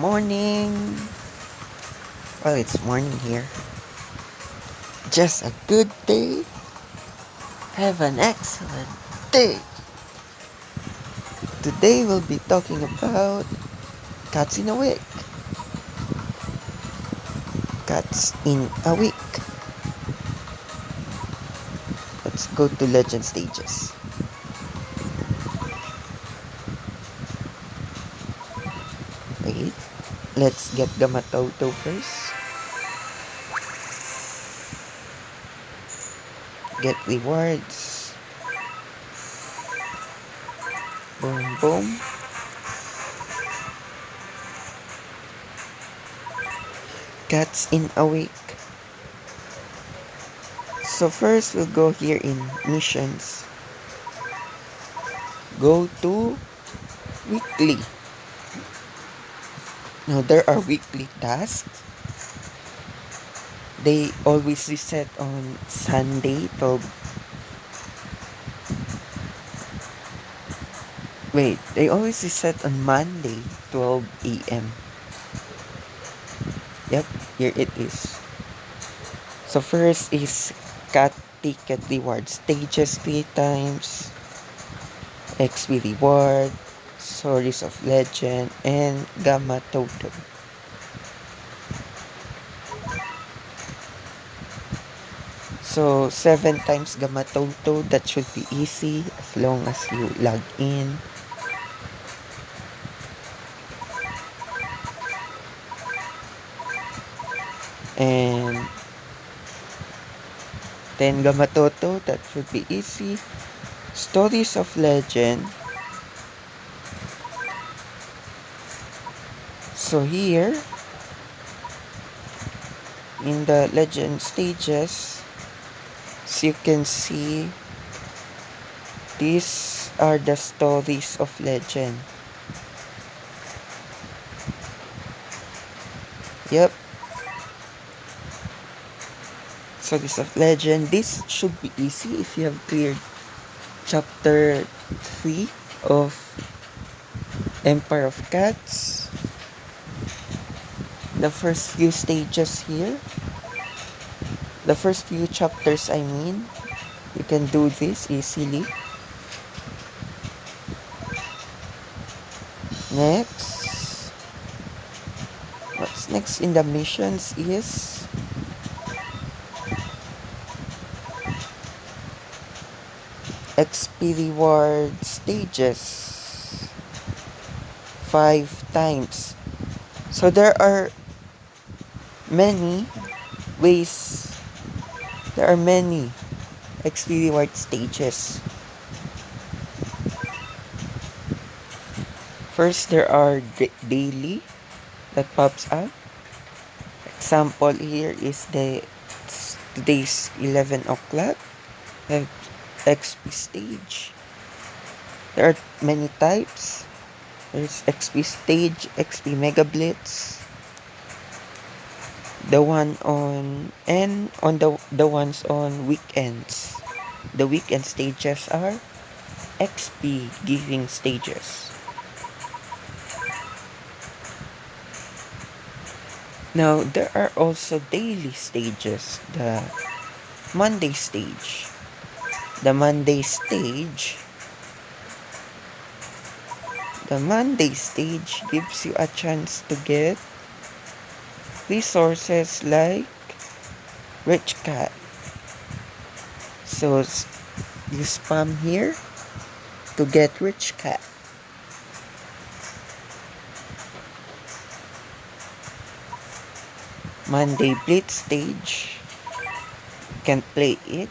morning. Well, it's morning here. Just a good day. Have an excellent day. Today we'll be talking about cats in a week. Cats in a week. Let's go to legend stages. Wait, let's get Gamatoto first. Get rewards. Boom, boom. Cats in a week. So first we'll go here in missions. Go to weekly. Now there are weekly tasks. They always reset on Sunday 12. Wait, they always reset on Monday 12 a.m. Yep, here it is. So first is cat ticket reward stages 3 times, XP reward, stories of legend, and gamma totem. So 7 times gamma toto, that should be easy as long as you log in. And 10 gamma toto, that should be easy. Stories of legend. So here, in the legend stages, as you can see, these are the stories of legend. Yep. Stories of legend. This should be easy if you have cleared chapter 3 of Empire of Cats. The first few stages here. The first few chapters, I mean. You can do this easily. Next. What's next in the missions is XP reward stages 5 times. So there are many ways. There are many XP reward stages. First, there are daily that pops up. Example here is today's 11 o'clock. We have XP stage. There are many types. There's XP stage, XP Mega Blitz. The one on the ones on weekends. The weekend stages are XP giving stages. Now there are also daily stages. The Monday stage. The Monday stage gives you a chance to get resources like Rich Cat. So you spam here to get Rich Cat. Monday Blitz stage, you can't play it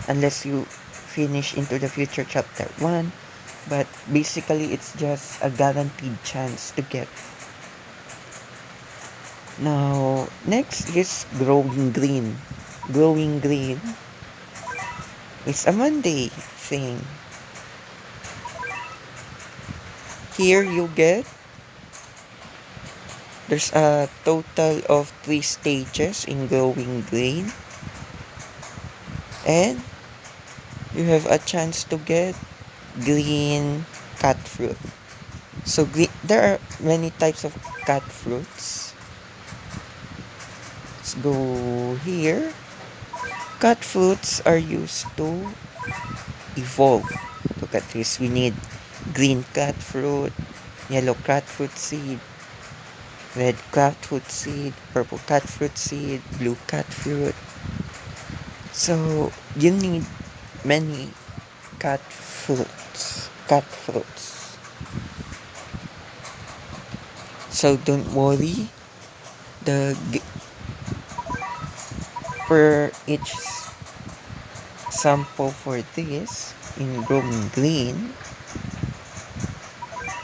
unless you finish into the future chapter 1, but basically it's just a guaranteed chance to get. Now next is growing green. Growing green is a Monday thing. Here there's a total of 3 stages in growing green, and you have a chance to get green catfruit. So there are many types of cat fruits. Let's go here. Cat fruits are used to evolve. Look at this. We need green cat fruit, yellow cat fruit seed, red cat fruit seed, purple cat fruit seed, blue cat fruit. So you need many cat fruits. Cat fruits. So don't worry. The per each sample for this in growing green,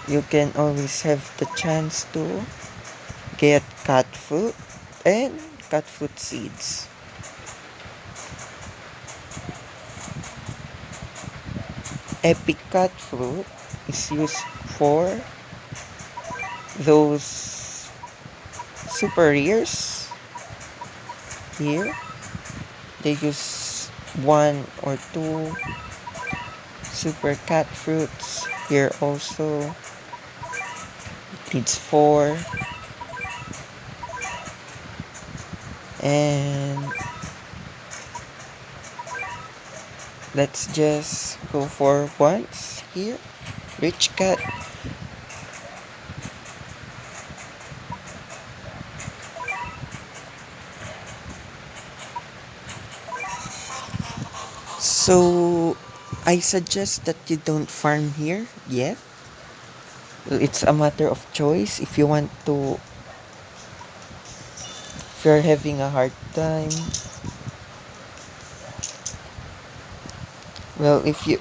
you can always have the chance to get cat fruit and cat fruit seeds. Epic cat fruit is used for those super rares. Here they use one or two super cat fruits. Here also it needs four, and let's just go for once here. Rich cat. So I suggest that you don't farm here yet. It's a matter of choice. If you're having a hard time, well, if you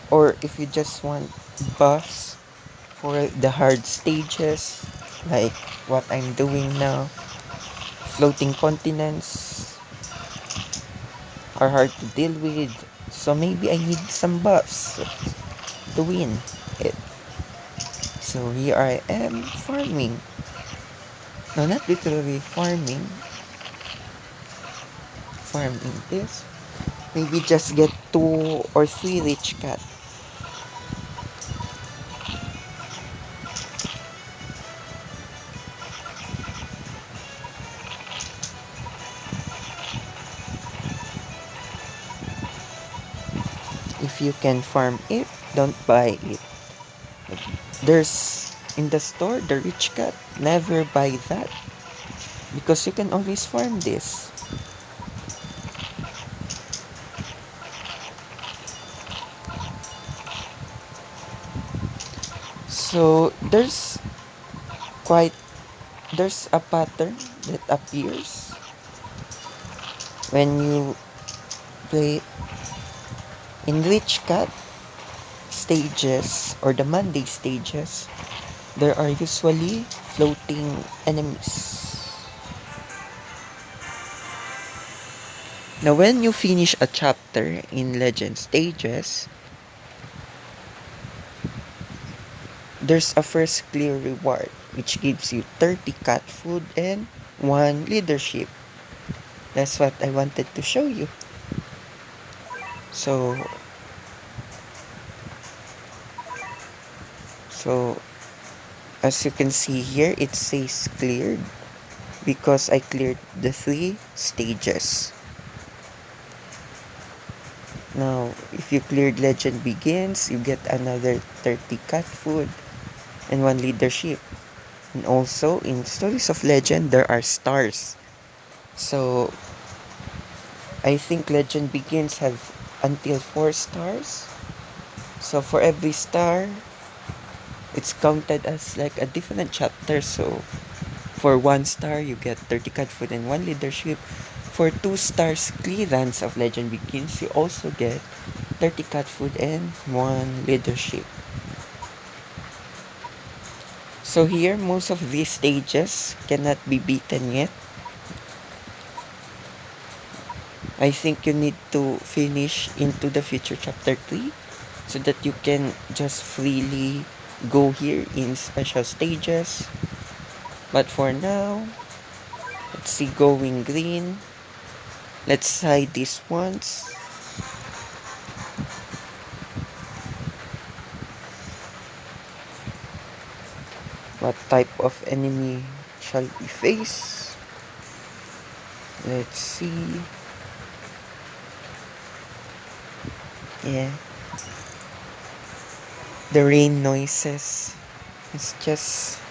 just want buffs for the hard stages, like what I'm doing now, floating continents are hard to deal with. So maybe I need some buffs to win it. So here I am farming. No, not literally farming this. Maybe just get 2 or 3 rich cat. If you can farm it, don't buy it. There's in the store the rich cat. Never buy that because you can always farm this. So quite there's a pattern that appears when you play in rich cat stages or the Monday stages. There are usually floating enemies. Now when you finish a chapter in legend stages, there's a first clear reward which gives you 30 cat food and 1 leadership. That's what I wanted to show you. So so as you can see here, it says cleared because I cleared the 3 stages. Now if you cleared legend begins, you get another 30 cat food and 1 leadership. And also in stories of legend there are stars. So I think legend begins have until 4 stars. So for every star, it's counted as like a different chapter. So for 1 star, you get 30 cat food and 1 leadership. For 2 stars clearance of legend begins, you also get 30 cat food and 1 leadership. So here, most of these stages cannot be beaten yet. I think you need to finish into the future chapter 3 so that you can just freely go here in special stages. But for now, let's see going green. Let's hide these ones. What type of enemy shall we face? Let's see. Yeah. The rain noises. It's just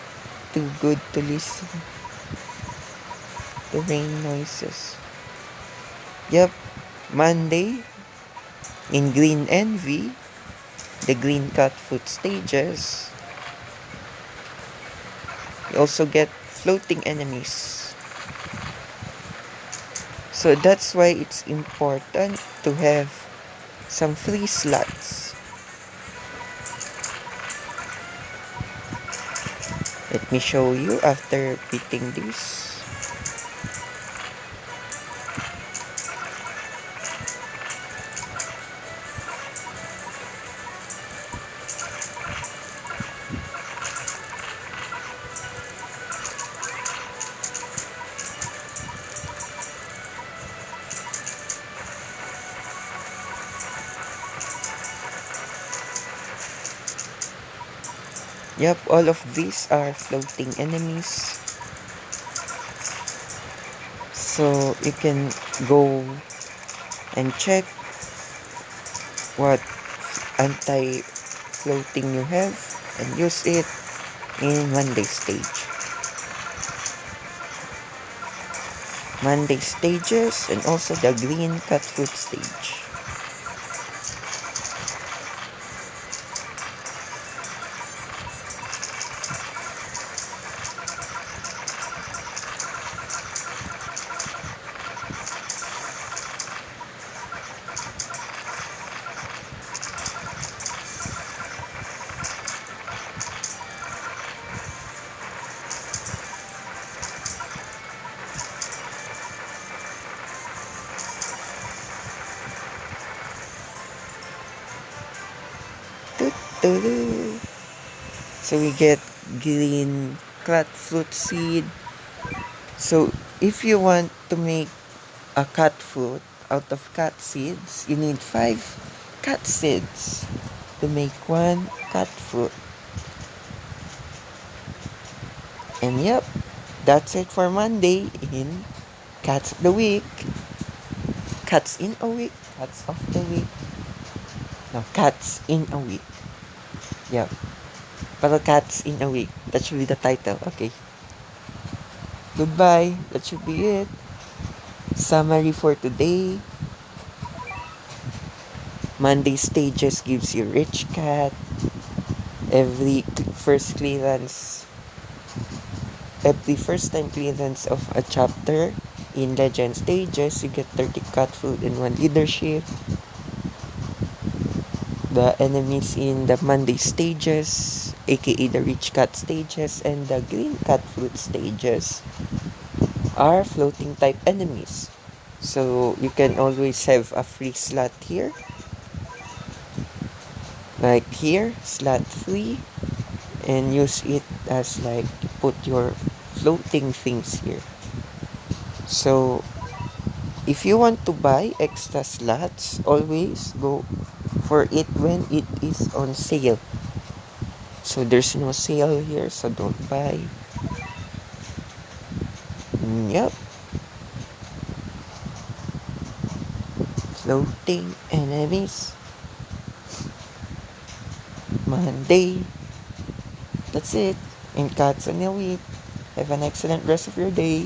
too good to listen. The rain noises. Yep. Monday in Green Envy, the green catfruit stages. You also get floating enemies. So that's why it's important to have some free slots. Let me show you after beating this. Yep, all of these are floating enemies. So you can go and check what anti-floating you have and use it in Monday stage. Monday stages and also the green catfruit stage. So we get green catfruit seed. So if you want to make a catfruit out of cat seeds, you need 5 cat seeds to make one catfruit. And yep, that's it for Monday in Cats of the Week. Cats in a week, Cats of the Week. No, Cats in a Week. Yep. Pero Cats in a Week. That should be the title. Okay. Goodbye. That should be it. Summary for today. Monday stages gives you rich cat. First clearance, every first time clearance of a chapter in legend stages, you get 30 cat food in one leadership. The enemies in the Monday stages, aka the rich cat stages and the green cat fruit stages, are floating type enemies. So you can always have a free slot here. Like here, slot free, and use it as like put your floating things here. So if you want to buy extra slots, always go for it when it is on sale. So there's no sale here, so don't buy. Yep. Floating enemies. Monday. That's it. In Cats on a Week. Have an excellent rest of your day.